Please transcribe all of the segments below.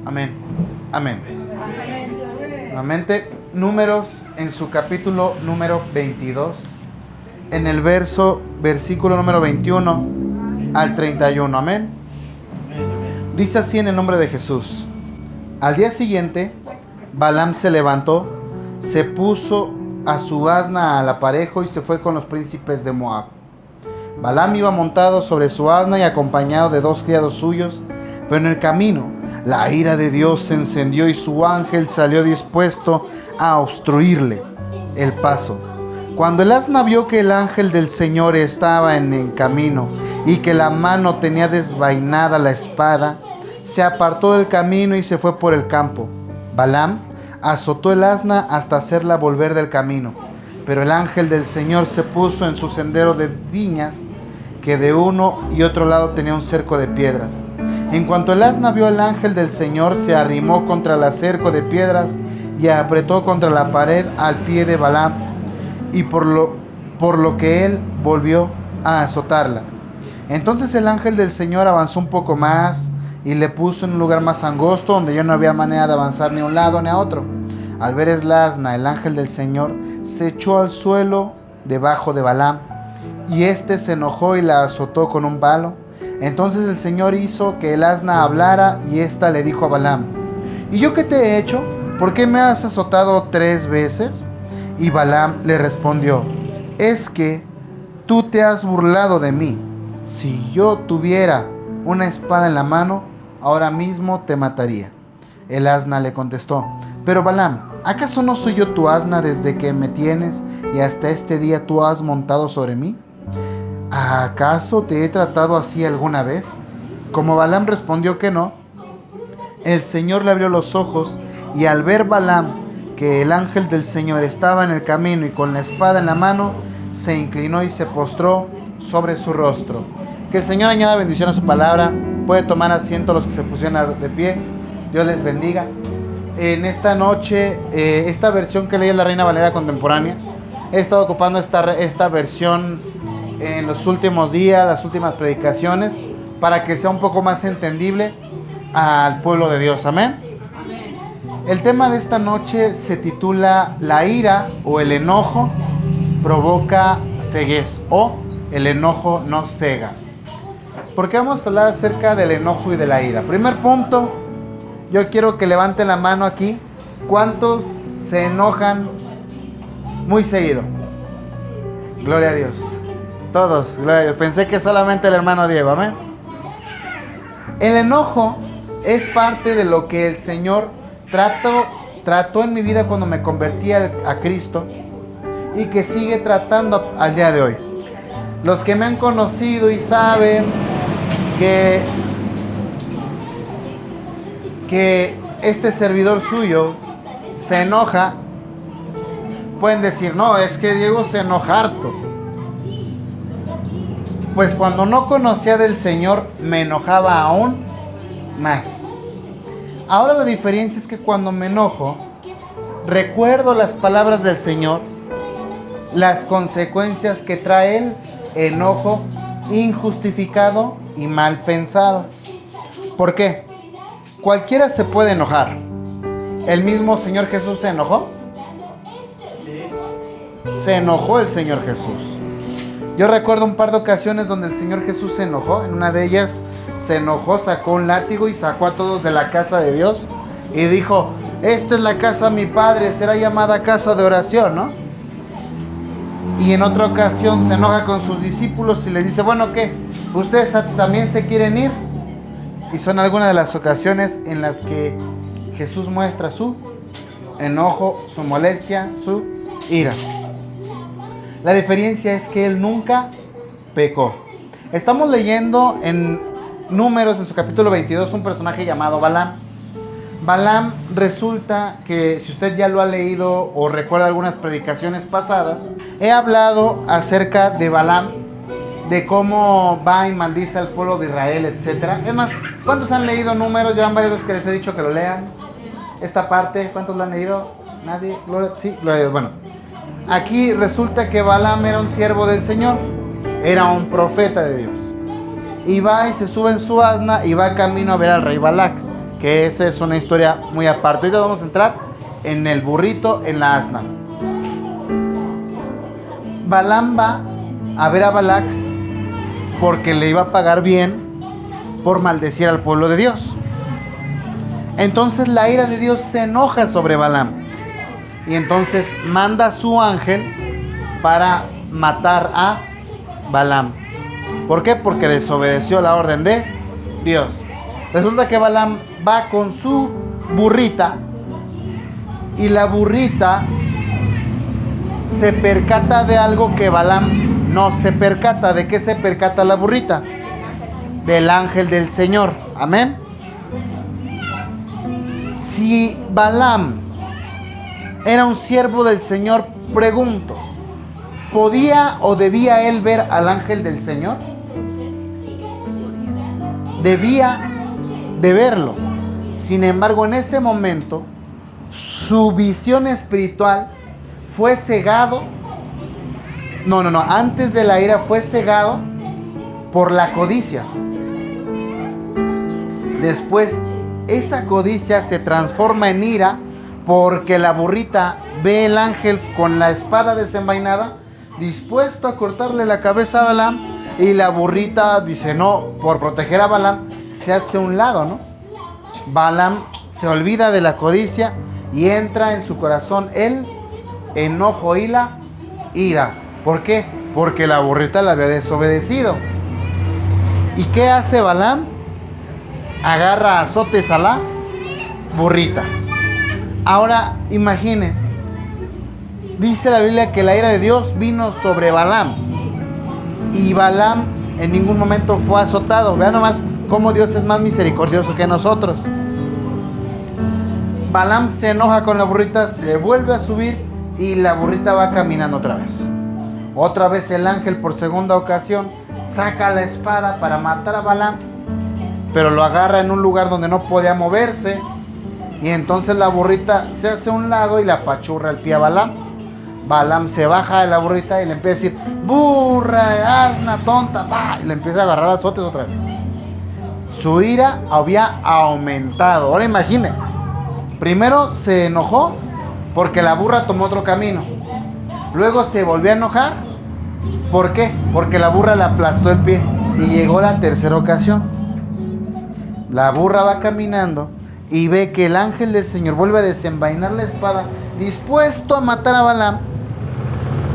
Amén. Amén. Nuevamente, Números en su capítulo número 22, en el versículo número 21 al 31. Amén. Dice así en el nombre de Jesús. Al día siguiente, Balaam se levantó, se puso a su asna al aparejo y se fue con los príncipes de Moab. Balaam iba montado sobre su asna y acompañado de 2 criados suyos, pero en el camino la ira de Dios se encendió y su ángel salió dispuesto a obstruirle el paso. Cuando el asna vio que el ángel del Señor estaba en el camino y que la mano tenía desvainada la espada, se apartó del camino y se fue por el campo. Balaam azotó el asna hasta hacerla volver del camino, pero el ángel del Señor se puso en su sendero de viñas, que de uno y otro lado tenía un cerco de piedras. En cuanto el asna vio al ángel del Señor, se arrimó contra el cerco de piedras y apretó contra la pared al pie de Balaam, y por lo que él volvió a azotarla. Entonces el ángel del Señor avanzó un poco más y le puso en un lugar más angosto, donde ya no había manera de avanzar ni a un lado ni a otro. Al ver el asna, el ángel del Señor se echó al suelo debajo de Balaam, y éste se enojó y la azotó con un palo. Entonces el Señor hizo que el asna hablara, y ésta le dijo a Balaam: ¿Y yo qué te he hecho? ¿Por qué me has azotado 3 veces? Y Balaam le respondió: es que tú te has burlado de mí. Si yo tuviera una espada en la mano, ahora mismo te mataría. El asna le contestó: pero Balaam, ¿acaso no soy yo tu asna desde que me tienes y hasta este día tú has montado sobre mí? ¿Acaso te he tratado así alguna vez? Como Balaam respondió que no, el Señor le abrió los ojos, y al ver Balaam que el ángel del Señor estaba en el camino y con la espada en la mano, se inclinó y se postró sobre su rostro. Que el Señor añada bendición a su palabra. Puede tomar asiento los que se pusieron de pie. Dios les bendiga. En esta noche, esta versión que leí es la Reina Valera contemporánea. He estado ocupando esta versión en los últimos días, las últimas predicaciones, para que sea un poco más entendible al pueblo de Dios. Amén. El tema de esta noche se titula: la ira o el enojo provoca ceguez, o el enojo no cega. ¿Por qué vamos a hablar acerca del enojo y de la ira? Primer punto, yo quiero que levanten la mano aquí. ¿Cuántos se enojan muy seguido? Gloria a Dios. Todos, gloria a Dios. Pensé que solamente el hermano Diego, amén. El enojo es parte de lo que el Señor trató en mi vida cuando me convertí a Cristo, y que sigue tratando al día de hoy. Los que me han conocido y saben que este servidor suyo se enoja, pueden decir: no, es que Diego se enoja harto. Pues cuando no conocía del Señor me enojaba aún más. Ahora la diferencia es que cuando me enojo, recuerdo las palabras del Señor, las consecuencias que trae el enojo injustificado y mal pensado. ¿Por qué? Cualquiera se puede enojar. ¿El mismo Señor Jesús se enojó? Se enojó el Señor Jesús. Yo recuerdo un par de ocasiones donde el Señor Jesús se enojó. En una de ellas se enojó, sacó un látigo y sacó a todos de la casa de Dios y dijo: esta es la casa de mi Padre, será llamada casa de oración, ¿no? Y en otra ocasión se enoja con sus discípulos y les dice: bueno, ¿qué? ¿Ustedes también se quieren ir? Y son algunas de las ocasiones en las que Jesús muestra su enojo, su molestia, su ira. La diferencia es que Él nunca pecó. Estamos leyendo en Números, en su capítulo 22, un personaje llamado Balaam. Balaam resulta que, si usted ya lo ha leído o recuerda algunas predicaciones pasadas, he hablado acerca de Balaam, de cómo va y maldice al pueblo de Israel, etc. Es más, ¿cuántos han leído Números? Llevan varias veces que les he dicho que lo lean. Esta parte, ¿cuántos lo han leído? ¿Nadie? Sí, bueno. Aquí resulta que Balaam era un siervo del Señor, era un profeta de Dios. Y va y se sube en su asna y va camino a ver al rey Balac, que esa es una historia muy aparte. Ahorita vamos a entrar en el burrito, en la asna. Balaam va a ver a Balac porque le iba a pagar bien por maldecir al pueblo de Dios. Entonces la ira de Dios se enoja sobre Balaam y entonces manda a su ángel para matar a Balaam. ¿Por qué? Porque desobedeció la orden de Dios. Resulta que Balaam va con su burrita y la burrita se percata de algo que Balaam no se percata. ¿De qué se percata la burrita? Del ángel del Señor. Amén. Si Balaam era un siervo del Señor, pregunto, ¿podía o debía él ver al ángel del Señor? Debía de verlo. Sin embargo, en ese momento, su visión espiritual fue cegado. Antes de la ira fue cegado por la codicia. Después, esa codicia se transforma en ira porque la burrita ve el ángel con la espada desenvainada, dispuesto a cortarle la cabeza a Balaam, y la burrita dice no, por proteger a Balaam, se hace a un lado, ¿no? Balaam se olvida de la codicia y entra en su corazón el enojo y la ira. ¿Por qué? Porque la burrita la había desobedecido. ¿Y qué hace Balaam? Agarra a azotes a la burrita. Ahora imaginen, dice la Biblia que la ira de Dios vino sobre Balaam y Balaam en ningún momento fue azotado. Vean nomás cómo Dios es más misericordioso que nosotros. Balaam se enoja con la burrita, se vuelve a subir y la burrita va caminando otra vez. Otra vez el ángel, por segunda ocasión, saca la espada para matar a Balaam, pero lo agarra en un lugar donde no podía moverse, y entonces la burrita se hace a un lado y le apachurra el pie a Balaam. Balaam se baja de la burrita y le empieza a decir burra, asna, tonta, y le empieza a agarrar azotes otra vez. Su ira había aumentado. Ahora imagine, primero se enojó porque la burra tomó otro camino, luego se volvió a enojar. ¿Por qué? Porque la burra le aplastó el pie, y llegó la tercera ocasión. La burra va caminando y ve que el ángel del Señor vuelve a desenvainar la espada, dispuesto a matar a Balaam.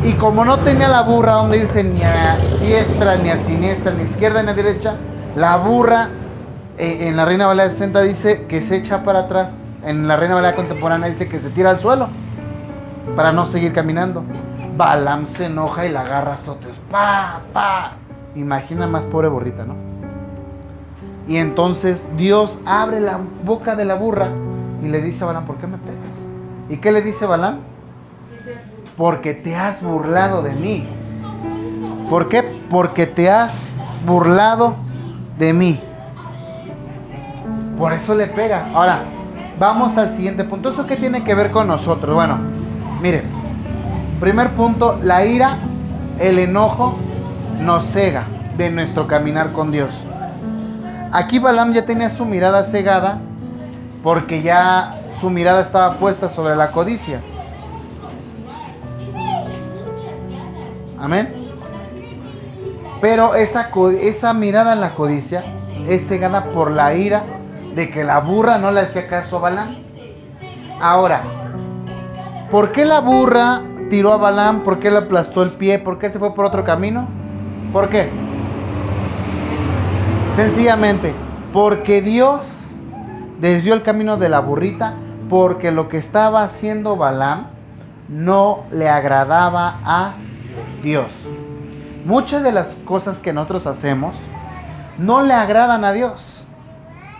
Y como no tenía la burra donde irse ni a diestra, ni a siniestra, ni a izquierda, ni a derecha, la burra en la Reina Valera 60 dice que se echa para atrás. En la Reina Valera contemporánea dice que se tira al suelo para no seguir caminando. Balaam se enoja y la agarra a azotes. Imagina más, pobre burrita, ¿no? Y entonces Dios abre la boca de la burra y le dice a Balaam, ¿por qué me pegas? ¿Y qué le dice Balaam? Porque te has burlado de mí. ¿Por qué? Porque te has burlado de mí. Por eso le pega. Ahora, vamos al siguiente punto. ¿Eso qué tiene que ver con nosotros? Bueno, miren. Primer punto, la ira, el enojo nos cega de nuestro caminar con Dios. Aquí Balaam ya tenía su mirada cegada porque ya su mirada estaba puesta sobre la codicia. Amén. Pero esa mirada en la codicia es cegada por la ira de que la burra no le hacía caso a Balaam. Ahora, ¿por qué la burra tiró a Balaam? ¿Por qué le aplastó el pie? ¿Por qué se fue por otro camino? ¿Por qué? Sencillamente, porque Dios desvió el camino de la burrita, porque lo que estaba haciendo Balaam no le agradaba a Dios. Muchas de las cosas que nosotros hacemos no le agradan a Dios.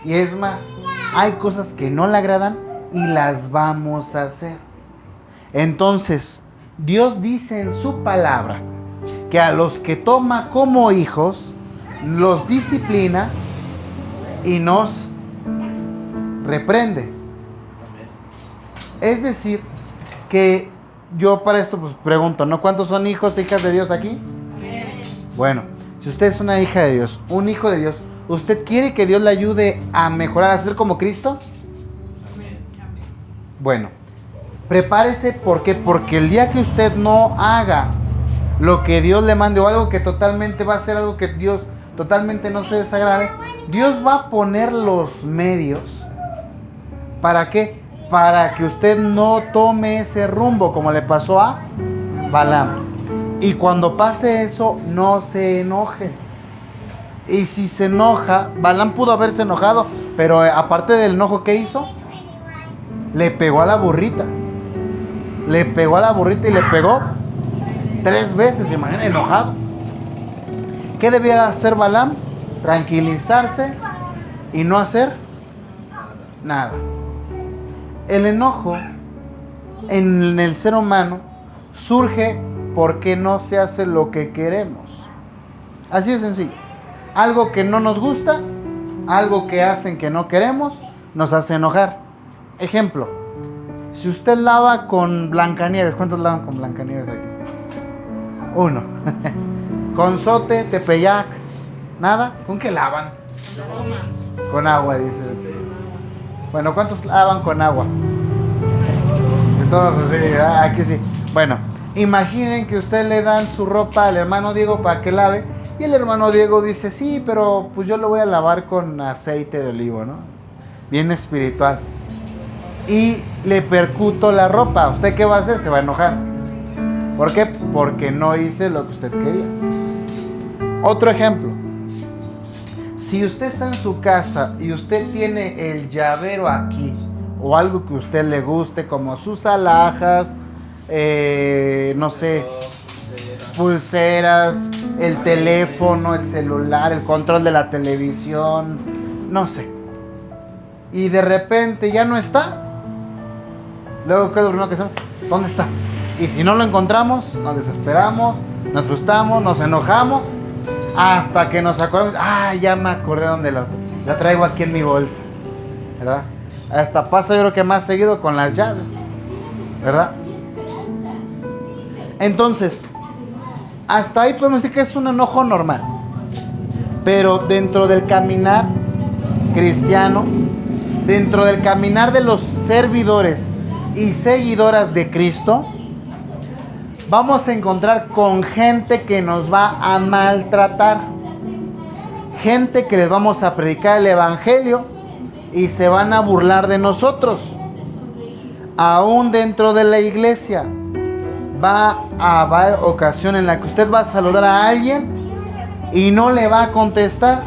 Y es más, hay cosas que no le agradan y las vamos a hacer. Entonces, Dios dice en su palabra que a los que toma como hijos, los disciplina y nos reprende. Es decir, que yo para esto pues pregunto, ¿no? ¿Cuántos son hijos e hijas de Dios aquí? Bueno, si usted es una hija de Dios, un hijo de Dios, ¿Usted quiere que Dios le ayude a mejorar, a ser como Cristo? Bueno, prepárese. ¿Por qué? Porque el día que usted no haga lo que Dios le mande, o algo que totalmente va a ser algo que Dios totalmente no se desagrade, Dios va a poner los medios. ¿Para qué? Para que usted no tome ese rumbo como le pasó a Balaam. Y cuando pase eso, no se enoje. Y si se enoja, Balaam pudo haberse enojado, pero aparte del enojo, ¿qué hizo? Le pegó a la burrita. Le pegó a la burrita y le pegó 3 veces, imagínate, enojado. ¿Qué debía hacer Balaam? Tranquilizarse y no hacer nada. El enojo en el ser humano surge porque no se hace lo que queremos. Así de sencillo. Algo que no nos gusta, algo que hacen que no queremos, nos hace enojar. Ejemplo, si usted lava con Blancanieves, ¿cuántos lavan con Blancanieves aquí? 1. Con Zote, Tepeyac, ¿nada? ¿Con qué lavan? Con agua, dice. Bueno, ¿cuántos lavan con agua? De todos, sí, aquí sí. Bueno, imaginen que usted le dan su ropa al hermano Diego para que lave, y el hermano Diego dice, sí, pero pues yo lo voy a lavar con aceite de olivo, ¿no? Bien espiritual. Y le percuto la ropa. ¿Usted qué va a hacer? Se va a enojar. ¿Por qué? Porque no hice lo que usted quería. Otro ejemplo. Si usted está en su casa y usted tiene el llavero aquí, o algo que a usted le guste, como sus alhajas, no sé, pulseras, el teléfono, el celular, el control de la televisión, no sé, y de repente ya no está, luego ¿qué es lo primero que hacemos? ¿Dónde está? Y si no lo encontramos, nos desesperamos, nos frustramos, nos enojamos, hasta que nos acordamos, ya me acordé dónde lo traigo aquí en mi bolsa, ¿verdad? Hasta pasa yo creo que más seguido con las llaves, ¿verdad? Entonces, hasta ahí podemos decir que es un enojo normal. Pero dentro del caminar cristiano, dentro del caminar de los servidores y seguidoras de Cristo, vamos a encontrar con gente que nos va a maltratar. Gente que les vamos a predicar el evangelio y se van a burlar de nosotros. Aún dentro de la iglesia va a haber ocasión en la que usted va a saludar a alguien y no le va a contestar,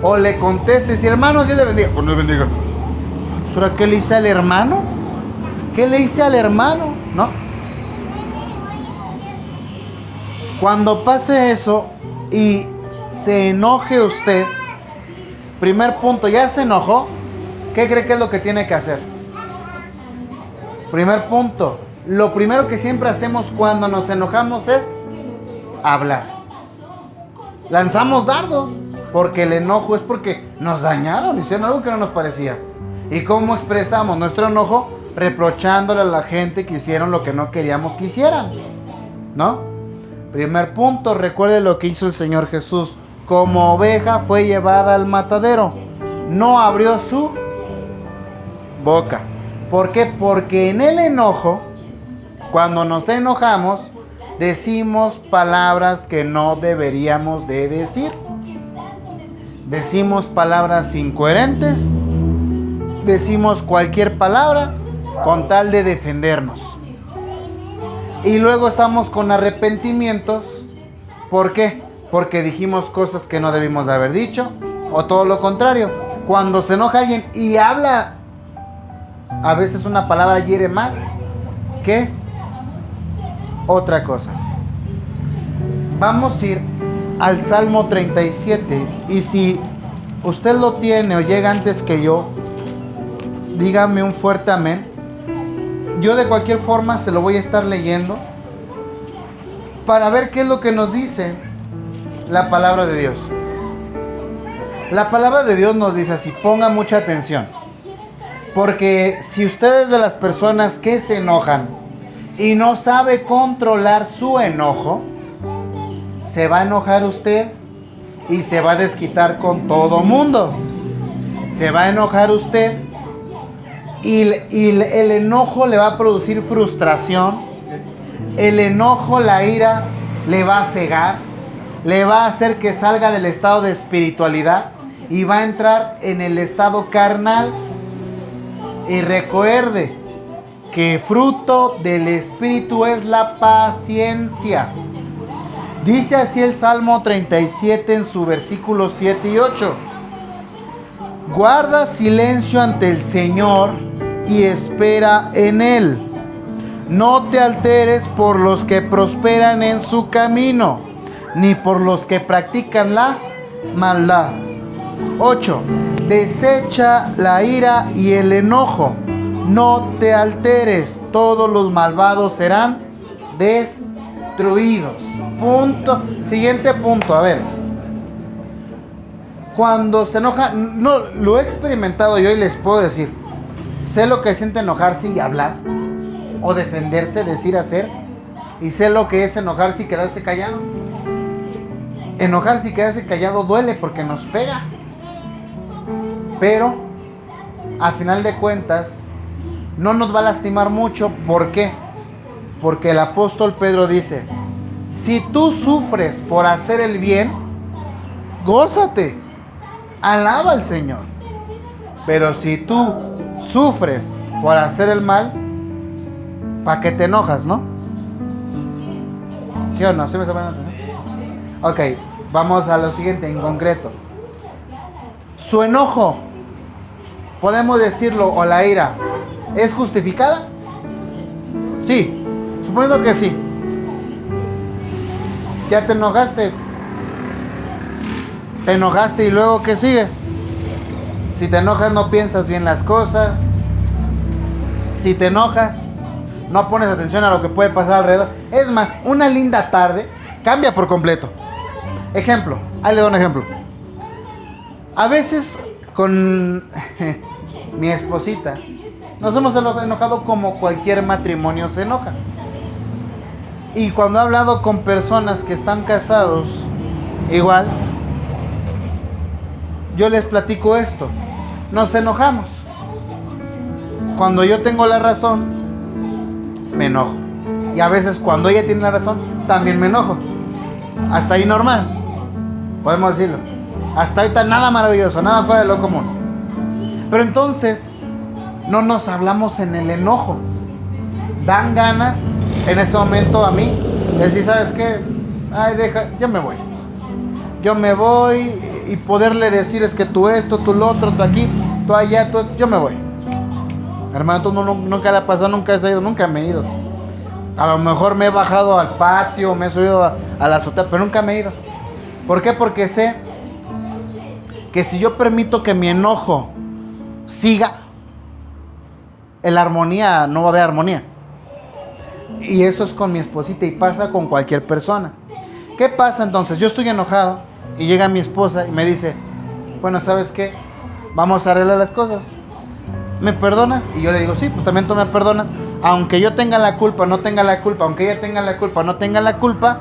o le conteste y dice, hermano, Dios le bendiga. Pues no le bendiga. ¿Ahora qué le hice al hermano? ¿Qué le hice al hermano? ¿No? Cuando pase eso y se enoje usted, primer punto, ya se enojó, ¿qué cree que es lo que tiene que hacer? Primer punto, lo primero que siempre hacemos cuando nos enojamos es hablar. Lanzamos dardos, porque el enojo es porque nos dañaron, hicieron algo que no nos parecía. ¿Y cómo expresamos nuestro enojo? Reprochándole a la gente que hicieron lo que no queríamos que hicieran, ¿no? Primer punto, recuerde lo que hizo el Señor Jesús. Como oveja fue llevada al matadero, no abrió su boca. ¿Por qué? Porque en el enojo, cuando nos enojamos, decimos palabras que no deberíamos de decir. Decimos palabras incoherentes, decimos cualquier palabra con tal de defendernos. Y luego estamos con arrepentimientos. ¿Por qué? Porque dijimos cosas que no debimos de haber dicho, o todo lo contrario. Cuando se enoja alguien y habla, a veces una palabra hiere más que otra cosa. Vamos a ir al Salmo 37, y si usted lo tiene o llega antes que yo, dígame un fuerte amén. Yo de cualquier forma se lo voy a estar leyendo para ver qué es lo que nos dice la palabra de Dios. La palabra de Dios nos dice así, ponga mucha atención, porque si usted es de las personas que se enojan y no sabe controlar su enojo, se va a enojar usted y se va a desquitar con todo mundo. Se va a enojar usted y el enojo le va a producir frustración. El enojo, la ira, le va a cegar, le va a hacer que salga del estado de espiritualidad y va a entrar en el estado carnal. Y recuerde que fruto del Espíritu es la paciencia. Dice así el Salmo 37 en su versículo 7 y 8. Guarda silencio ante el Señor y espera en Él. No te alteres por los que prosperan en su camino, ni por los que practican la maldad. 8. Desecha la ira y el enojo. No te alteres, todos los malvados serán destruidos. Punto. Siguiente punto, a ver. Cuando se enoja, no, lo he experimentado yo y les puedo decir, sé lo que siente enojarse y hablar, o defenderse, decir, hacer, y sé lo que es enojarse y quedarse callado. Enojarse y quedarse callado duele porque nos pega. Pero, a final de cuentas, no nos va a lastimar mucho. ¿Por qué? Porque el apóstol Pedro dice, si tú sufres por hacer el bien, gózate, alaba al Señor. Pero si tú sufres por hacer el mal, ¿para qué te enojas, no? ¿Sí o no? ¿Sí me está poniendo atención? Ok, vamos a lo siguiente en concreto. Su enojo, podemos decirlo, o la ira, ¿es justificada? Sí, suponiendo que sí. ¿Ya te enojaste? Te enojaste y luego ¿qué sigue? Si te enojas no piensas bien las cosas. Si te enojas no pones atención a lo que puede pasar alrededor. Es más, una linda tarde cambia por completo. Ejemplo, ahí le doy un ejemplo. A veces con mi esposita nos hemos enojado como cualquier matrimonio se enoja. Y cuando he hablado con personas que están casados, igual, yo les platico esto. Nos enojamos. Cuando yo tengo la razón, me enojo. Y a veces cuando ella tiene la razón, también me enojo. Hasta ahí normal, podemos decirlo. Hasta ahorita nada maravilloso, nada fuera de lo común. Pero entonces, no nos hablamos en el enojo. Dan ganas, en ese momento a mí, de decir, ¿sabes qué? Ay, deja, yo me voy. Yo me voy y poderle decir es que tú esto, tú lo otro, tú aquí, tú allá, tú, yo me voy. Hermano, tú nunca le ha pasado, nunca has ido, nunca me he ido. A lo mejor me he bajado al patio, me he subido a la azotea, pero nunca me he ido. ¿Por qué? Porque sé que si yo permito que mi enojo siga, en la armonía no va a haber armonía. Y eso es con mi esposita y pasa con cualquier persona. ¿Qué pasa entonces? Yo estoy enojado y llega mi esposa y me dice, bueno, ¿sabes qué? Vamos a arreglar las cosas. ¿Me perdonas? Y yo le digo, sí, pues también tú me perdonas. Aunque yo tenga la culpa, no tenga la culpa, aunque ella tenga la culpa, no tenga la culpa,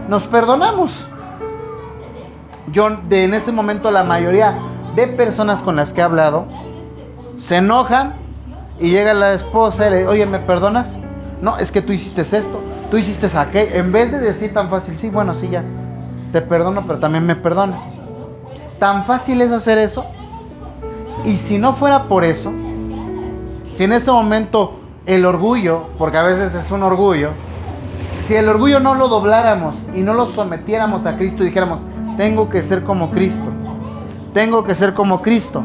nos perdonamos. En ese momento la mayoría de personas con las que he hablado se enojan y llega la esposa y le dice, oye, ¿me perdonas? No, es que tú hiciste esto, tú hiciste aquello. En vez de decir tan fácil, sí, bueno, sí, ya, te perdono, pero también me perdonas. Tan fácil es hacer eso. Y si no fuera por eso, si en ese momento el orgullo, porque a veces es un orgullo, si el orgullo no lo dobláramos y no lo sometiéramos a Cristo y dijéramos, tengo que ser como Cristo, tengo que ser como Cristo.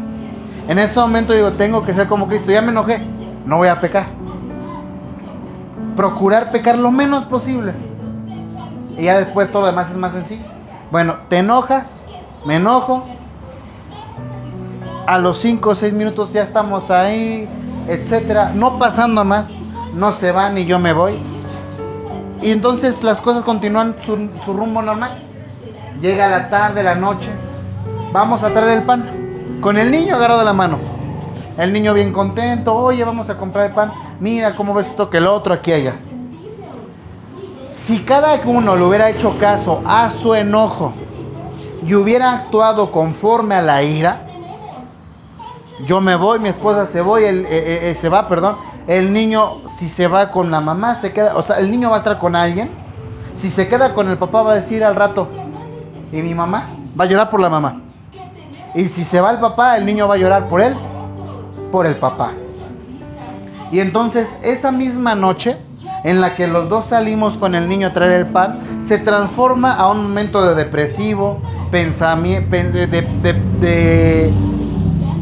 En ese momento digo, tengo que ser como Cristo, ya me enojé, no voy a pecar. Procurar pecar lo menos posible. Y ya después todo lo demás es más sencillo. Bueno, te enojas, me enojo. A los 5 o 6 minutos ya estamos ahí, etcétera. No pasando más, no se van y yo me voy. Y entonces las cosas continúan su rumbo normal. Llega la tarde, la noche. Vamos a traer el pan. Con el niño agarrado de la mano. El niño bien contento. Oye, vamos a comprar el pan. Mira cómo ves esto que el otro, aquí allá. Si cada uno le hubiera hecho caso a su enojo y hubiera actuado conforme a la ira, yo me voy, mi esposa se va, perdón. El niño, si se va con la mamá, se queda, o sea, el niño va a estar con alguien. Si se queda con el papá, va a decir al rato, ¿y mi mamá? Va a llorar por la mamá. Y si se va el papá, el niño va a llorar por él, por el papá. Y entonces, esa misma noche, en la que los dos salimos con el niño a traer el pan, se transforma a un momento de depresivo, pensamiento, de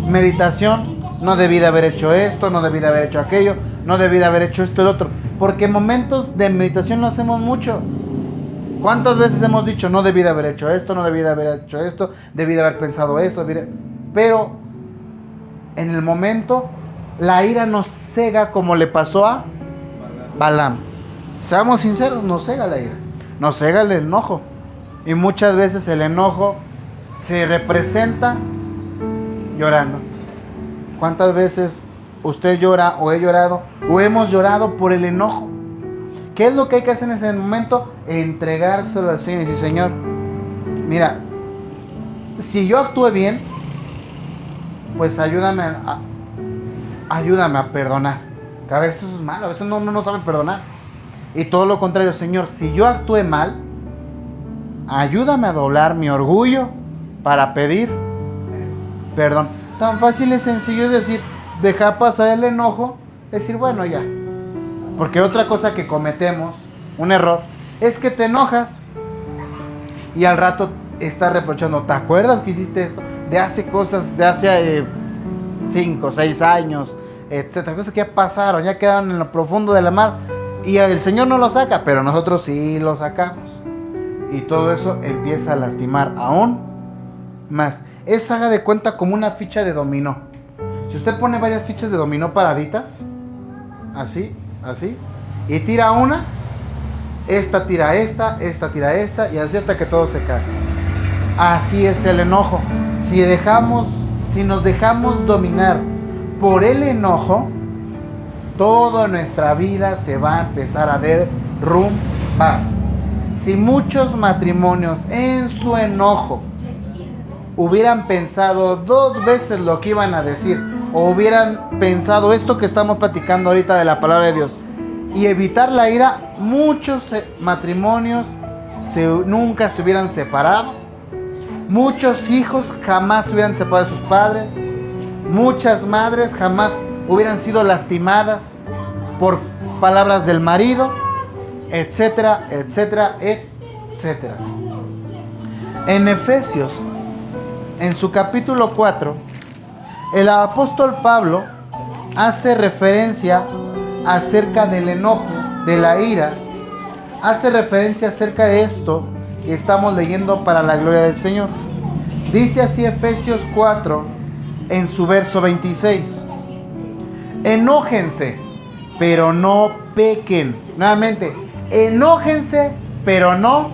meditación. No debí de haber hecho esto, no debí de haber hecho aquello, no debí de haber hecho esto y el otro. Porque momentos de meditación lo hacemos mucho. ¿Cuántas veces hemos dicho, no debí de haber hecho esto, no debí de haber hecho esto, debí de haber pensado esto? Pero en el momento, la ira nos cega como le pasó a Balaam. Seamos sinceros, nos cega la ira, nos cega el enojo. Y muchas veces el enojo se representa llorando. ¿Cuántas veces usted llora o he llorado o hemos llorado por el enojo? ¿Qué es lo que hay que hacer en ese momento? Entregárselo al Señor y decir, Señor, mira, si yo actúe bien, pues ayúdame a perdonar. Que a veces eso es malo, a veces no sabe perdonar. Y todo lo contrario, Señor, si yo actúe mal, ayúdame a doblar mi orgullo para pedir perdón. Tan fácil y sencillo es decir, dejar pasar el enojo, decir, bueno, ya. Porque otra cosa que cometemos, un error, es que te enojas y al rato estás reprochando. ¿Te acuerdas que hiciste esto? De hace cosas, de hace 5, 6 años, etcétera. Cosas que ya pasaron, ya quedaron en lo profundo de la mar. Y el Señor no lo saca, pero nosotros sí lo sacamos. Y todo eso empieza a lastimar aún más. Es, haga de cuenta, como una ficha de dominó. Si usted pone varias fichas de dominó paraditas, así, y tira una, esta tira esta tira esta, y así hasta que todo se cae. Así es el enojo. Si nos dejamos dominar por el enojo, toda nuestra vida se va a empezar a derrumbar. Si muchos matrimonios en su enojo hubieran pensado 2 veces lo que iban a decir, o hubieran pensado esto que estamos platicando ahorita de la palabra de Dios, y evitar la ira, muchos matrimonios nunca se hubieran separado, muchos hijos jamás se hubieran separado de sus padres, muchas madres jamás hubieran sido lastimadas por palabras del marido, etcétera, etcétera, etcétera. En Efesios, en su capítulo 4, el apóstol Pablo hace referencia acerca del enojo, de la ira. Hace referencia acerca de esto que estamos leyendo para la gloria del Señor. Dice así Efesios 4, en su verso 26. Enójense, pero no pequen. Nuevamente, enójense, pero no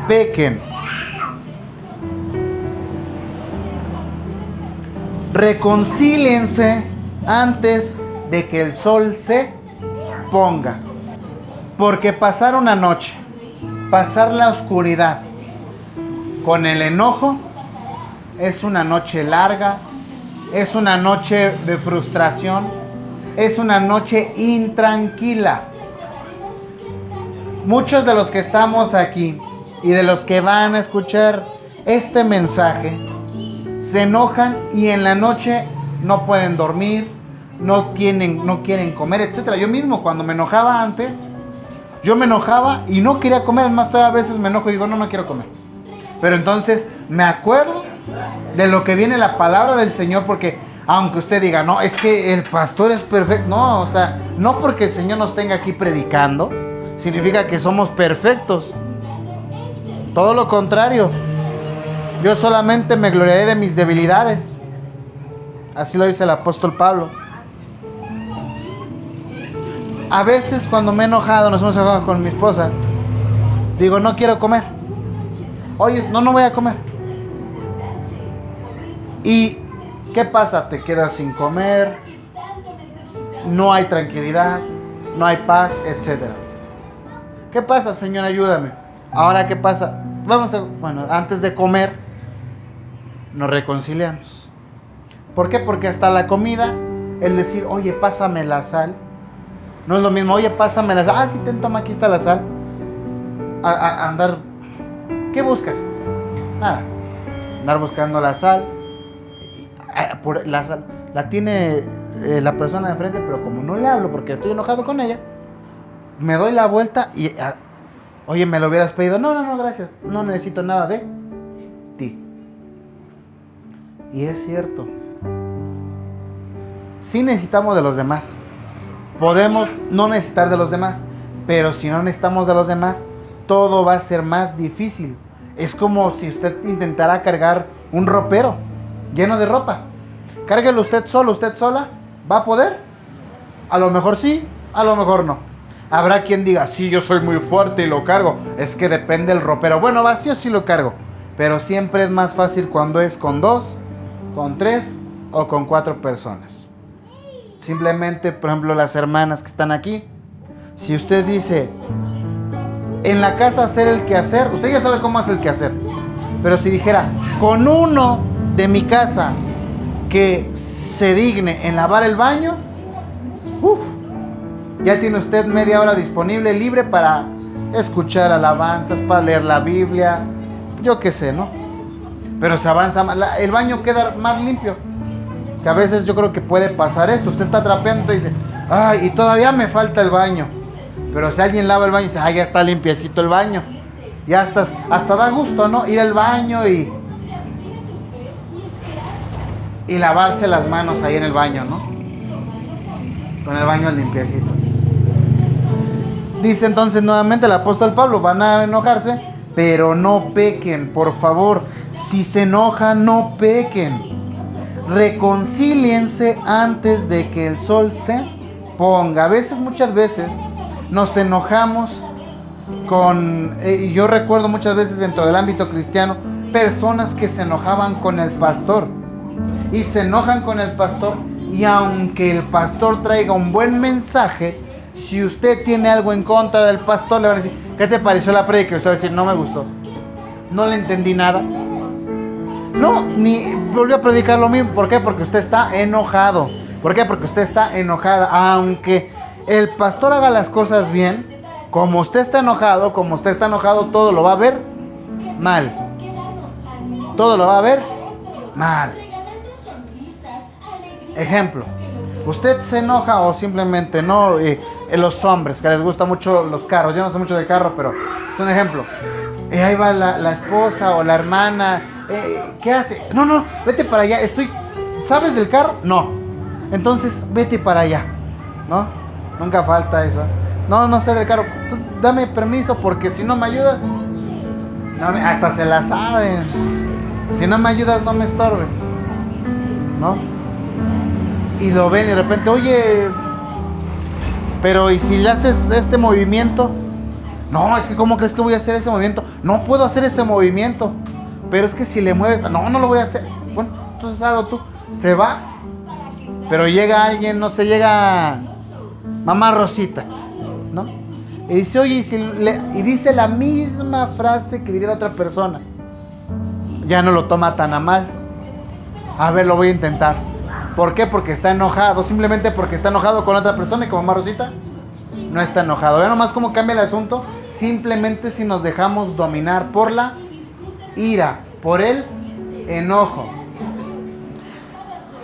pequen. Reconcíliense antes de que el sol se ponga. Porque pasar una noche, pasar la oscuridad con el enojo, es una noche larga, es una noche de frustración, es una noche intranquila. Muchos de los que estamos aquí y de los que van a escuchar este mensaje se enojan y en la noche no pueden dormir, no quieren comer, etcétera. Yo mismo, cuando me enojaba antes, yo me enojaba y no quería comer. Es más, todavía a veces me enojo y digo, no quiero comer. Pero entonces me acuerdo de lo que viene la palabra del Señor, porque aunque usted diga, no, es que el pastor es perfecto. No, o sea, no porque el Señor nos tenga aquí predicando, significa que somos perfectos. Todo lo contrario. Yo solamente me gloriaré de mis debilidades. Así lo dice el apóstol Pablo. A veces cuando me he enojado, nos hemos enojado con mi esposa, digo, no quiero comer. Oye, no voy a comer. ¿Y qué pasa? Te quedas sin comer, no hay tranquilidad, no hay paz, etc. ¿Qué pasa, Señor? Ayúdame. Ahora, ¿qué pasa? antes de comer, nos reconciliamos. ¿Por qué? Porque hasta la comida, el decir, oye, pásame la sal, no es lo mismo, oye, pásame la sal, sí, toma, aquí está la sal. A andar, ¿qué buscas? Nada, andar buscando la sal. La sal la tiene la persona de enfrente, pero como no le hablo porque estoy enojado con ella, me doy la vuelta y, oye, ¿me lo hubieras pedido? No, gracias, no necesito nada de ti. Y es cierto, sí necesitamos de los demás. Podemos no necesitar de los demás, pero si no necesitamos de los demás, todo va a ser más difícil. Es como si usted intentara cargar un ropero lleno de ropa. Cárguelo usted solo, usted sola. ¿Va a poder? A lo mejor sí, a lo mejor no. Habrá quien diga, sí, yo soy muy fuerte y lo cargo. Es que depende del ropero. Bueno, vacío sí lo cargo, pero siempre es más fácil cuando es con 2, con 3 o con 4 personas. Simplemente, por ejemplo, las hermanas que están aquí, si usted dice, en la casa hacer el quehacer, usted ya sabe cómo hacer el quehacer, pero si dijera, con uno de mi casa que se digne en lavar el baño, ya tiene usted media hora disponible, libre para escuchar alabanzas, para leer la Biblia, yo qué sé, ¿no? Pero se avanza más, el baño queda más limpio. Que a veces yo creo que puede pasar esto. Usted está trapeando y dice, ay, y todavía me falta el baño. Pero si alguien lava el baño y dice, ay, ya está limpiecito el baño. Ya hasta da gusto, ¿no? Ir al baño y lavarse las manos ahí en el baño, ¿no? Con el baño limpiecito. Dice entonces nuevamente el apóstol Pablo, van a enojarse, pero no pequen, por favor. Si se enojan, no pequen. Reconcíliense antes de que el sol se ponga. Muchas veces nos enojamos con... yo recuerdo muchas veces dentro del ámbito cristiano, personas que se enojaban con el pastor. Y se enojan con el pastor, y aunque el pastor traiga un buen mensaje, si usted tiene algo en contra del pastor, le van a decir, ¿qué te pareció la prédica? Y usted va a decir, no me gustó, no le entendí nada. No, ni volvió a predicar lo mismo. ¿Por qué? Porque usted está enojado. ¿Por qué? Porque usted está enojada. Aunque el pastor haga las cosas bien, como usted está enojado, todo lo va a ver mal. Todo lo va a ver mal. Ejemplo, usted se enoja o simplemente no, los hombres que les gustan mucho los carros, yo no sé mucho de carro, pero es un ejemplo. Ahí va la esposa o la hermana, ¿qué hace? No, vete para allá, ¿sabes del carro? No, entonces vete para allá, ¿no? Nunca falta eso. No sé del carro, tú dame permiso porque si no me ayudas, hasta se la saben. Si no me ayudas, no me estorbes, ¿no? Y lo ven y de repente, oye, pero ¿y si le haces este movimiento? No, es que ¿cómo crees que voy a hacer ese movimiento? No puedo hacer ese movimiento. Pero es que si le mueves, no lo voy a hacer. Bueno, entonces hazlo tú. Se va. Pero llega alguien, no sé, llega mamá Rosita, ¿no? Y dice, oye, y dice la misma frase que diría la otra persona. Ya no lo toma tan a mal. A ver, lo voy a intentar. ¿Por qué? Porque está enojado. Simplemente porque está enojado con otra persona y como mamá Rosita no está enojado. Vean nomás cómo cambia el asunto. Simplemente si nos dejamos dominar por la ira, por el enojo.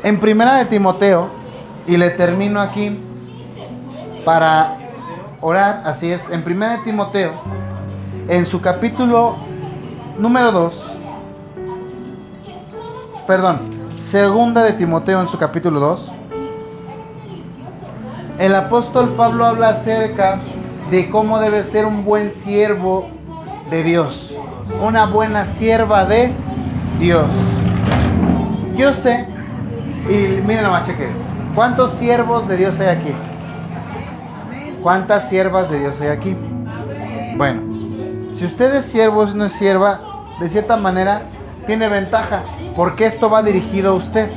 En Primera de Timoteo, y le termino aquí para orar, así es, en Primera de Timoteo, en su capítulo número 2, Segunda de Timoteo en su capítulo 2, el apóstol Pablo habla acerca de cómo debe ser un buen siervo de Dios, una buena sierva de Dios. Yo sé, y miren nomás, chequen, ¿cuántos siervos de Dios hay aquí? ¿Cuántas siervas de Dios hay aquí? Bueno, si usted es siervo o no es sierva, de cierta manera tiene ventaja, porque esto va dirigido a usted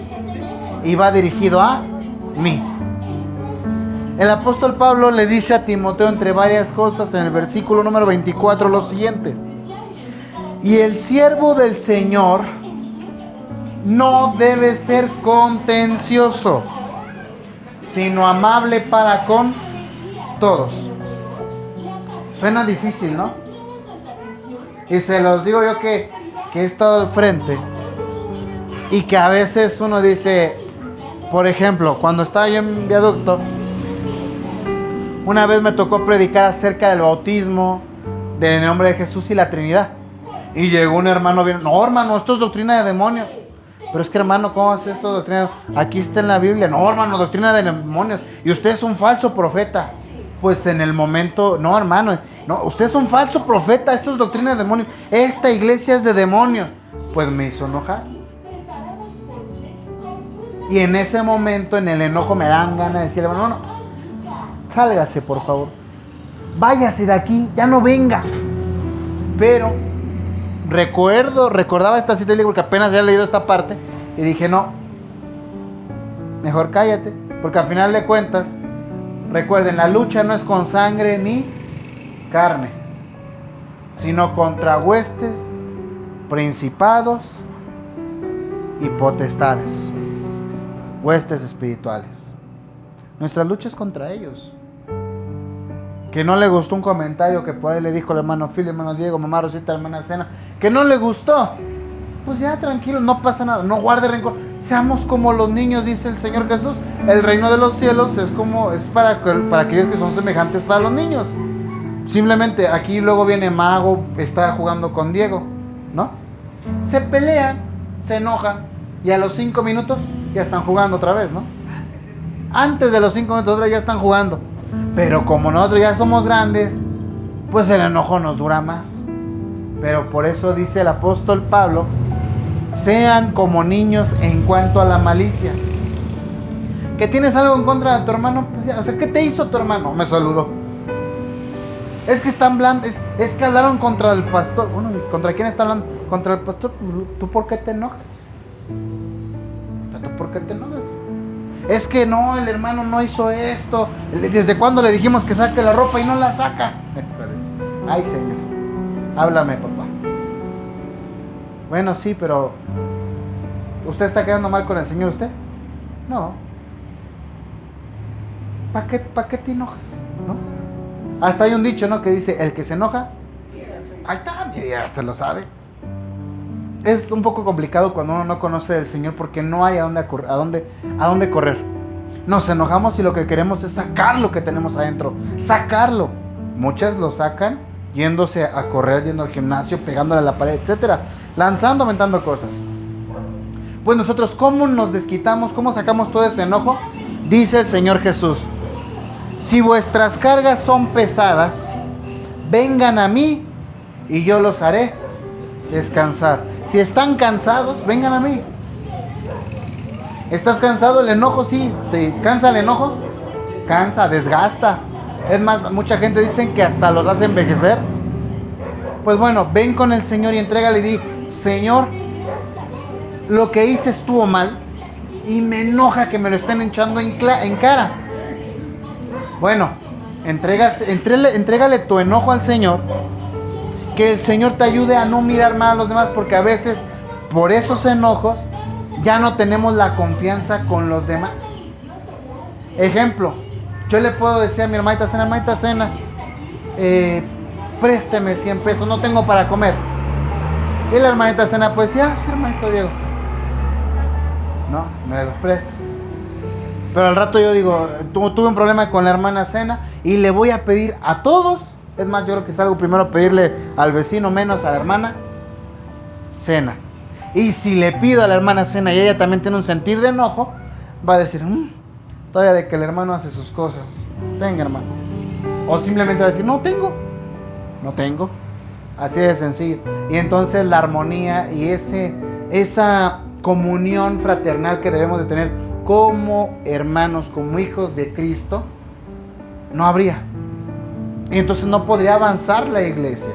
y va dirigido a mí. El apóstol Pablo le dice a Timoteo, entre varias cosas, en el versículo número 24 lo siguiente: Y el siervo del Señor no debe ser contencioso, sino amable para con todos. Suena difícil, ¿no? Y se los digo yo que he estado al frente y que a veces uno dice, por ejemplo, cuando estaba yo en Viaducto, una vez me tocó predicar acerca del bautismo, del nombre de Jesús y la Trinidad. Y llegó un hermano, no hermano, esto es doctrina de demonios. Pero es que hermano, ¿cómo hace esto doctrina? Aquí está en la Biblia. No hermano, doctrina de demonios. Y usted es un falso profeta. Pues en el momento, no hermano, no, usted es un falso profeta, esto es doctrina de demonios. Esta iglesia es de demonios. Pues me hizo enojar. Y en ese momento, en el enojo, me dan ganas de decirle, no, sálgase por favor. Váyase de aquí, ya no venga. Pero recordaba esta cita bíblica porque apenas había leído esta parte y dije, no, mejor cállate, porque al final de cuentas, recuerden, la lucha no es con sangre ni carne, sino contra huestes, principados y potestades, huestes espirituales. Nuestra lucha es contra ellos. Que no le gustó un comentario que por ahí le dijo el hermano Phil, el hermano Diego, mamá Rosita, hermana Cena, que no le gustó. Pues ya tranquilo, no pasa nada, no guarde rencor. Seamos como los niños, dice el Señor Jesús. El reino de los cielos es para aquellos que son semejantes para los niños. Simplemente aquí luego viene Mago, está jugando con Diego, ¿no? Se pelean, se enojan y a los 5 minutos ya están jugando otra vez, ¿no? Antes de los 5 minutos ya están jugando. Pero como nosotros ya somos grandes, pues el enojo nos dura más. Pero por eso dice el apóstol Pablo, sean como niños en cuanto a la malicia. ¿Que tienes algo en contra de tu hermano? Pues ya, o sea, ¿qué te hizo tu hermano? Me saludó. Es que están hablando, es que hablaron contra el pastor. Bueno, ¿contra quién está hablando? Contra el pastor. ¿Tú por qué te enojas? ¿Tú por qué te enojas? Es que no, el hermano no hizo esto. ¿Desde cuándo le dijimos que saque la ropa y no la saca? Ay, Señor, háblame, papá. Bueno, sí, pero ¿usted está quedando mal con el Señor, usted? No. ¿Para qué te enojas? ¿No? Hasta hay un dicho, ¿no? Que dice, el que se enoja, ahí está, ya hasta lo sabe. Es un poco complicado cuando uno no conoce del Señor porque no hay a dónde correr. Nos enojamos y lo que queremos es sacar lo que tenemos adentro. Sacarlo. Muchas lo sacan yéndose a correr, yendo al gimnasio, pegándole a la pared, etcétera, lanzando, aventando cosas. Pues nosotros, ¿cómo nos desquitamos? ¿Cómo sacamos todo ese enojo? Dice el Señor Jesús, si vuestras cargas son pesadas, vengan a mí y yo los haré descansar. Si están cansados, vengan a mí. ¿Estás cansado? El enojo, sí. ¿Te cansa el enojo? Cansa, desgasta. Es más, mucha gente dice que hasta los hace envejecer. Pues bueno, ven con el Señor y entrégale y di, Señor, lo que hice estuvo mal y me enoja que me lo estén echando en cara. Bueno, entrégale tu enojo al Señor. Que el Señor te ayude a no mirar mal a los demás, porque a veces por esos enojos ya no tenemos la confianza con los demás. Ejemplo, yo le puedo decir a mi hermanita Cena, présteme 100 pesos, no tengo para comer. Y la hermanita Cena puede decir, sí, hermanito Diego, no, me los presta. Pero al rato yo digo, tuve un problema con la hermana Cena y le voy a pedir a todos. Es más, yo creo que salgo primero a pedirle al vecino menos a la hermana Cena. Y si le pido a la hermana Cena y ella también tiene un sentir de enojo, va a decir, todavía de que el hermano hace sus cosas. Tenga, hermano. O simplemente va a decir, no tengo. Así de sencillo. Y entonces la armonía y esa comunión fraternal que debemos de tener como hermanos, como hijos de Cristo, no habría. Y entonces no podría avanzar la iglesia.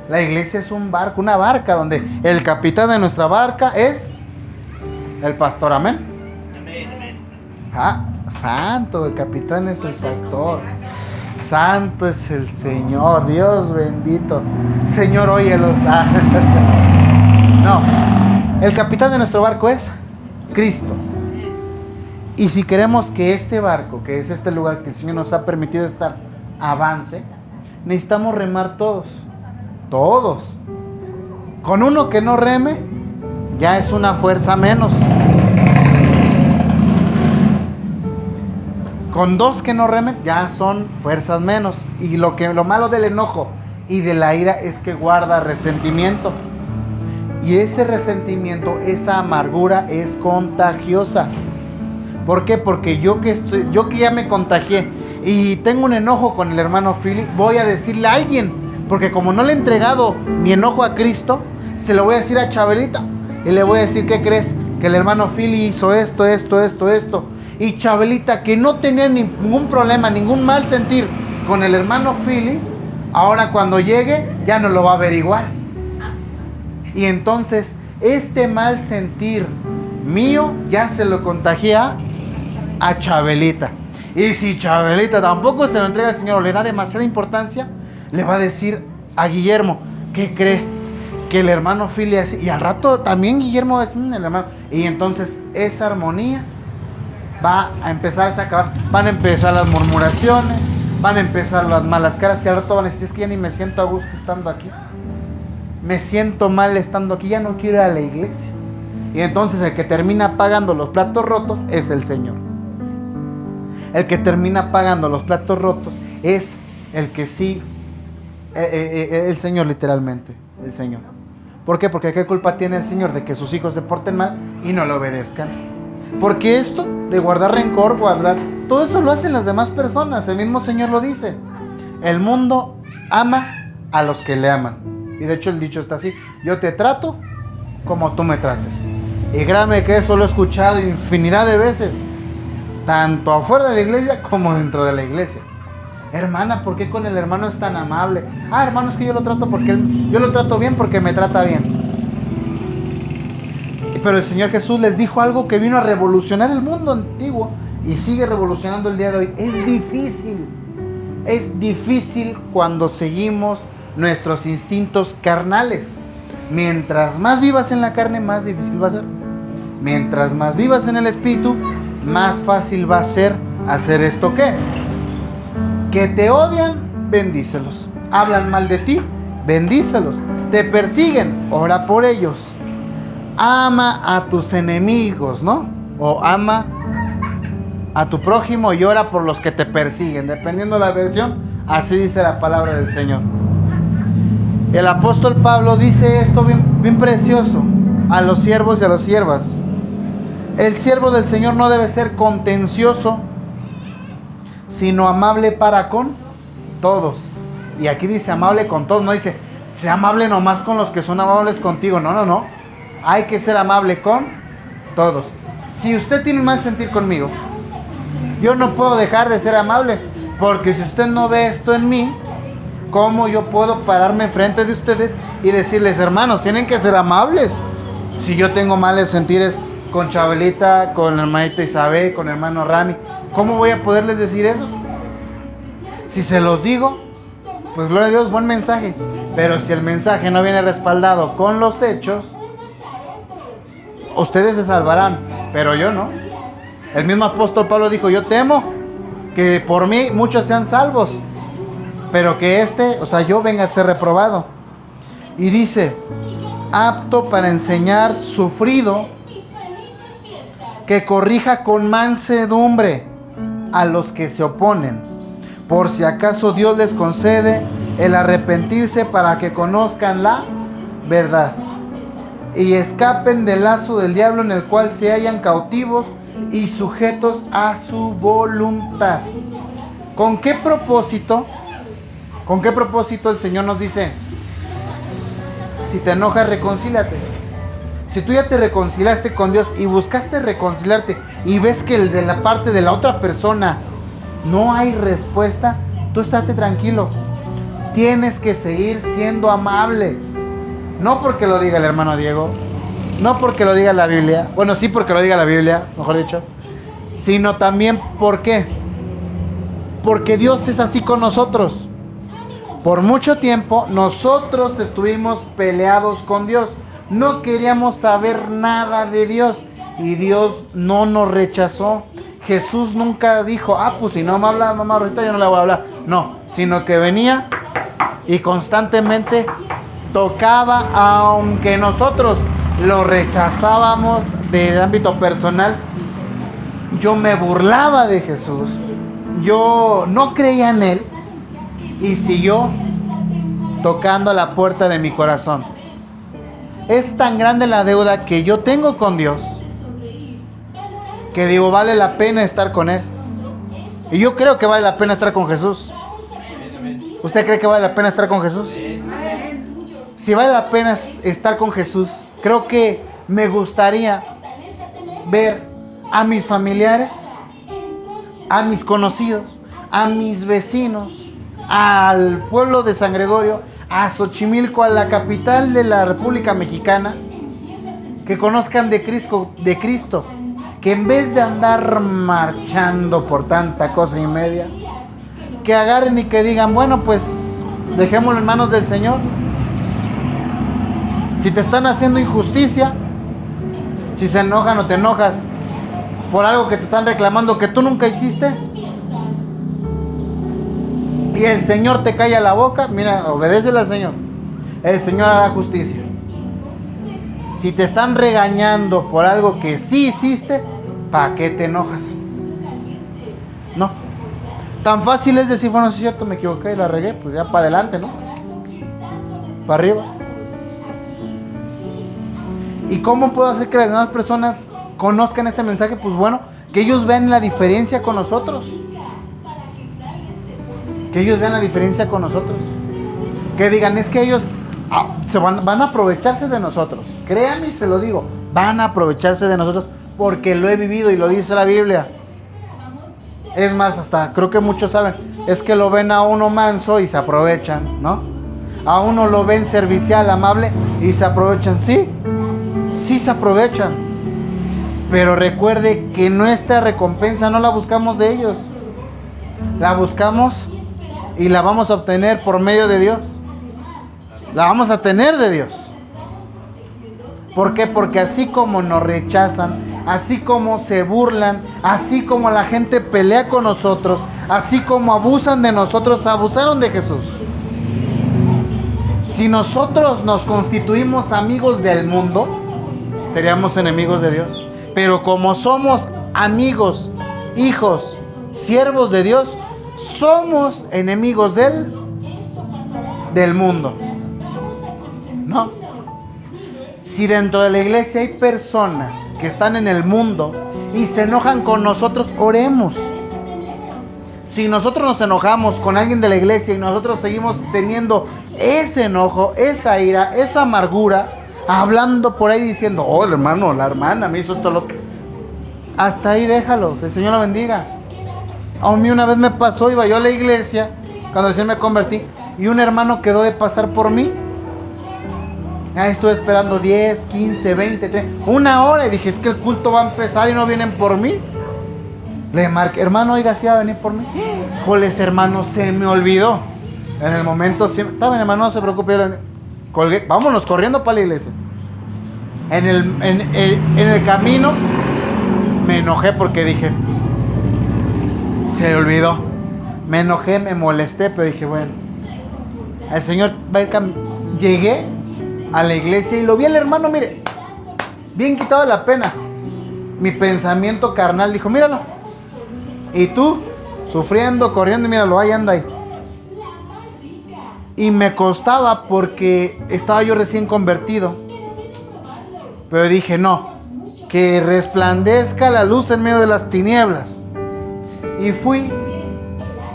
La iglesia es un barco, una barca donde el capitán de nuestra barca es el pastor. Amén. Santo, el capitán es el pastor. santo es el Señor, Dios bendito. Señor, óyelos. No, el capitán de nuestro barco es Cristo. Y si queremos que este barco, que es este lugar que el Señor nos ha permitido estar, avance, necesitamos remar todos. Todos. Con uno que no reme, ya es una fuerza menos. Con dos que no remen, ya son fuerzas menos. Y lo malo del enojo y de la ira es que guarda resentimiento. Y ese resentimiento, esa amargura es contagiosa. ¿Por qué? Porque yo que ya me contagié y tengo un enojo con el hermano Philly, voy a decirle a alguien, porque como no le he entregado mi enojo a Cristo, se lo voy a decir a Chabelita y le voy a decir, ¿qué crees? Que el hermano Philly hizo esto. Y Chabelita, que no tenía ningún problema, ningún mal sentir con el hermano Philly, ahora cuando llegue ya no lo va a ver igual. Y entonces este mal sentir mío ya se lo contagié a Chabelita. Y si Chabelita tampoco se lo entrega al Señor o le da demasiada importancia, le va a decir a Guillermo, ¿qué cree? Que el hermano Philly así. Y al rato también Guillermo es el hermano. Y entonces esa armonía va a empezarse a acabar. Van a empezar las murmuraciones, van a empezar las malas caras. Y al rato van a decir, es que ya ni me siento a gusto estando aquí. Me siento mal estando aquí, ya no quiero ir a la iglesia. Y entonces el que termina pagando los platos rotos es el Señor. El que termina pagando los platos rotos es el que sí, el Señor literalmente, el Señor. ¿Por qué? Porque ¿qué culpa tiene el Señor de que sus hijos se porten mal y no le obedezcan? Porque esto de guardar rencor, todo eso lo hacen las demás personas. El mismo Señor lo dice. El mundo ama a los que le aman. Y de hecho el dicho está así: yo te trato como tú me trates. Y créame que eso lo he escuchado infinidad de veces, tanto afuera de la iglesia como dentro de la iglesia. Hermana, ¿por qué con el hermano es tan amable? Hermano, es que yo lo trato bien porque me trata bien. Pero el Señor Jesús les dijo algo que vino a revolucionar el mundo antiguo y sigue revolucionando el día de hoy. Es difícil cuando seguimos nuestros instintos carnales. Mientras más vivas en la carne, más difícil va a ser. Mientras más vivas en el espíritu, más fácil va a ser hacer esto. ¿Qué? Que te odian, bendícelos. Hablan mal de ti, bendícelos. Te persiguen, ora por ellos. Ama a tus enemigos, ¿no? O ama a tu prójimo y ora por los que te persiguen. Dependiendo de la versión, así dice la palabra del Señor. El apóstol Pablo dice esto bien precioso a los siervos y a las siervas. El siervo del Señor no debe ser contencioso, sino amable para con todos. Y aquí dice amable con todos, no dice sea amable nomás con los que son amables contigo. No. Hay que ser amable con todos. Si usted tiene un mal sentir conmigo, yo no puedo dejar de ser amable, porque si usted no ve esto en mí, ¿cómo yo puedo pararme enfrente de ustedes y decirles, hermanos, tienen que ser amables? Si yo tengo males sentires con Chabelita, con la hermanita Isabel, con el hermano Rami, ¿cómo voy a poderles decir eso? Si se los digo, pues gloria a Dios, buen mensaje. Pero si el mensaje no viene respaldado con los hechos, ustedes se salvarán, pero yo no. El mismo apóstol Pablo dijo, yo temo que por mí muchos sean salvos, pero que yo venga a ser reprobado. Y dice, apto para enseñar, sufrido, que corrija con mansedumbre a los que se oponen, por si acaso Dios les concede el arrepentirse para que conozcan la verdad y escapen del lazo del diablo en el cual se hallan cautivos y sujetos a su voluntad. ¿Con qué propósito? ¿Con qué propósito el Señor nos dice? Si te enojas, reconcíliate. Si tú ya te reconciliaste con Dios y buscaste reconciliarte y ves que de la parte de la otra persona no hay respuesta, tú estate tranquilo. Tienes que seguir siendo amable. No porque lo diga el hermano Diego, no porque lo diga la Biblia, bueno, sí porque lo diga la Biblia, mejor dicho, sino también, ¿por qué? porque Dios es así con nosotros. Por mucho tiempo nosotros estuvimos peleados con Dios. No queríamos saber nada de Dios. Y Dios no nos rechazó. Jesús nunca dijo, pues si no me habla mamá Rosita, yo no le voy a hablar. No, sino que venía y constantemente tocaba, aunque nosotros lo rechazábamos del ámbito personal. Yo me burlaba de Jesús. Yo no creía en Él. Y siguió tocando la puerta de mi corazón. Es tan grande la deuda que yo tengo con Dios, que digo, vale la pena estar con Él. Y yo creo que vale la pena estar con Jesús. ¿Usted cree que vale la pena estar con Jesús? Si vale la pena estar con Jesús, creo que me gustaría ver a mis familiares, a mis conocidos, a mis vecinos, al pueblo de San Gregorio, a Xochimilco, a la capital de la República Mexicana, que conozcan de Cristo, que en vez de andar marchando por tanta cosa y media, que agarren y que digan, bueno, pues dejémoslo en manos del Señor. Si te están haciendo injusticia, si se enojan o te enojas por algo que te están reclamando que tú nunca hiciste, y el Señor te calla la boca, mira, obedécele al Señor. El Señor hará justicia. Si te están regañando por algo que sí hiciste, ¿para qué te enojas? No. Tan fácil es decir, bueno, sí es cierto, me equivoqué y la regué, pues ya para adelante, ¿no? Para arriba. ¿Y cómo puedo hacer que las demás personas conozcan este mensaje? Pues bueno, que ellos vean la diferencia con nosotros. Que ellos vean la diferencia con nosotros. Que digan, es que ellos van a aprovecharse de nosotros. Créanme, se lo digo, van a aprovecharse de nosotros porque lo he vivido y lo dice la Biblia. Es más, hasta creo que muchos saben, es que lo ven a uno manso y se aprovechan, ¿no? A uno lo ven servicial, amable y se aprovechan. Sí, sí se aprovechan. Pero recuerde que nuestra recompensa no la buscamos de ellos. La buscamos y la vamos a obtener por medio de Dios. La vamos a tener de Dios. ¿Por qué? Porque así como nos rechazan, así como se burlan, así como la gente pelea con nosotros, así como abusan de nosotros, abusaron de Jesús. Si nosotros nos constituimos amigos del mundo, seríamos enemigos de Dios. Pero como somos amigos, hijos, siervos de Dios, somos enemigos del mundo. No. Si dentro de la iglesia hay personas que están en el mundo y se enojan con nosotros, oremos. Si nosotros nos enojamos con alguien de la iglesia y nosotros seguimos teniendo ese enojo, esa ira, esa amargura, hablando por ahí diciendo, oh, el hermano, la hermana me hizo esto, lo que... Hasta ahí déjalo, que el Señor lo bendiga. A mí una vez me pasó, iba yo a la iglesia, cuando recién me convertí, y un hermano quedó de pasar por mí. Ahí estuve esperando 10, 15, 20, 30, una hora, y dije, es que el culto va a empezar y no vienen por mí. Le marqué, hermano, oiga, ¿sí va a venir por mí? Joles, hermano, se me olvidó. En el momento, está bien, hermano, no se preocupe. Colgué, vámonos corriendo para la iglesia. En el camino me enojé porque dije, se le olvidó. Me enojé, me molesté, pero dije, bueno, el Señor va a ir Llegué a la iglesia y lo vi al hermano, mire, bien quitado de la pena. Mi pensamiento carnal dijo, míralo. Y tú, sufriendo, corriendo, y míralo, ahí anda ahí. Y me costaba porque estaba yo recién convertido. Pero dije, no, que resplandezca la luz en medio de las tinieblas. Y fui,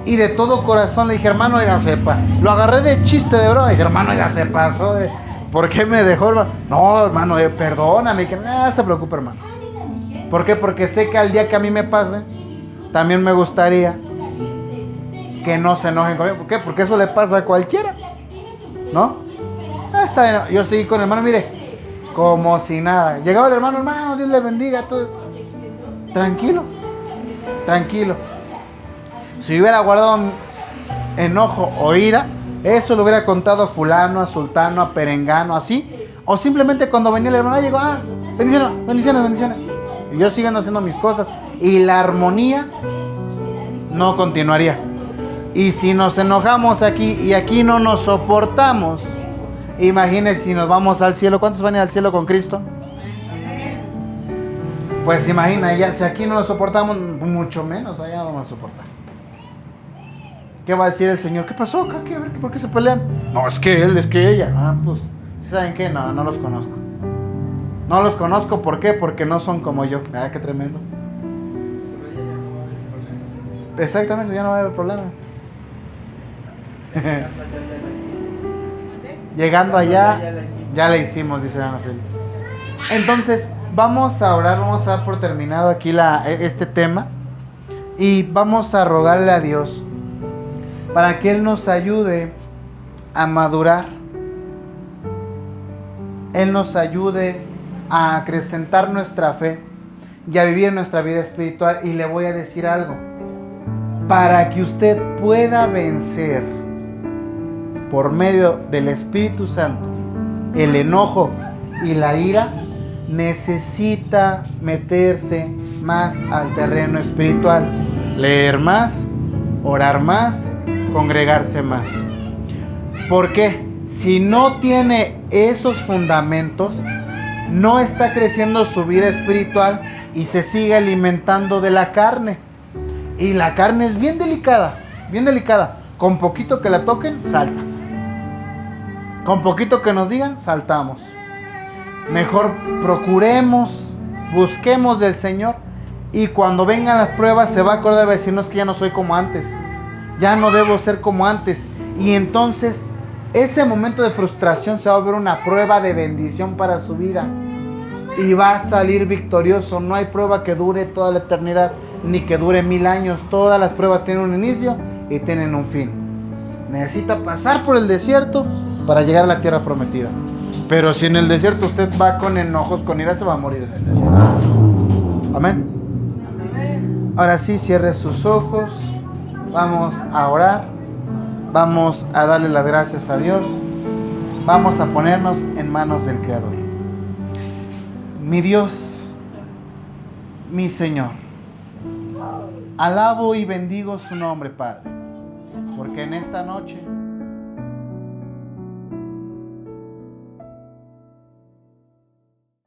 y de todo corazón le dije, hermano, oiga, sepa. Lo agarré de chiste, de broma. Dije, hermano, oiga, se pasó de... ¿Por qué me dejó, hermano? No, hermano, perdóname. Que nada se preocupe, hermano. ¿Por qué? Porque sé que al día que a mí me pase, también me gustaría que no se enojen conmigo. ¿Por qué? Porque eso le pasa a cualquiera, ¿no? Está bien. Yo seguí con el hermano, mire, como si nada. Llegaba el hermano, hermano, Dios le bendiga. Todo. Tranquilo, tranquilo. Si hubiera guardado enojo o ira, eso lo hubiera contado a fulano, a sultano, a perengano, así. O simplemente cuando venía el hermano, llegó, bendiciones, bendiciones, bendiciones. Y yo siguiendo haciendo mis cosas. Y la armonía no continuaría. Y si nos enojamos aquí y aquí no nos soportamos, imagínense si nos vamos al cielo. ¿Cuántos van a ir al cielo con Cristo? Pues imagina, ya, si aquí no lo soportamos, mucho menos allá vamos a soportar. ¿Qué va a decir el Señor? ¿Qué pasó? ¿Qué? A ver, ¿por qué se pelean? No, es que él, es que ella. Pues, ¿saben qué? No los conozco. No los conozco, ¿por qué? Porque no son como yo. Qué tremendo. Exactamente, ya no va a haber problema. Llegando allá, ya la hicimos, dice Ana Feli. Entonces, vamos a orar, vamos a dar por terminado aquí este tema. Y vamos a rogarle a Dios para que Él nos ayude a madurar. Él nos ayude a acrecentar nuestra fe y a vivir nuestra vida espiritual. Y le voy a decir algo. Para que usted pueda vencer por medio del Espíritu Santo el enojo y la ira, necesita meterse más al terreno espiritual. Leer más, orar más, congregarse más. ¿Por qué? Si no tiene esos fundamentos, no está creciendo su vida espiritual y se sigue alimentando de la carne. Y la carne es bien delicada, bien delicada. Con poquito que la toquen, salta. Con poquito que nos digan, saltamos. Mejor procuremos, busquemos del Señor. Y cuando vengan las pruebas, se va a acordar de decirnos que ya no soy como antes. Ya no debo ser como antes. Y entonces, ese momento de frustración se va a volver una prueba de bendición para su vida. Y va a salir victorioso. No hay prueba que dure toda la eternidad, ni que dure 1000 años. Todas las pruebas tienen un inicio y tienen un fin. Necesita pasar por el desierto para llegar a la tierra prometida. Pero si en el desierto usted va con enojos, con ira, se va a morir en el desierto. Amén. Ahora sí, cierre sus ojos. Vamos a orar. Vamos a darle las gracias a Dios. Vamos a ponernos en manos del Creador. Mi Dios, mi Señor, alabo y bendigo su nombre, Padre, porque en esta noche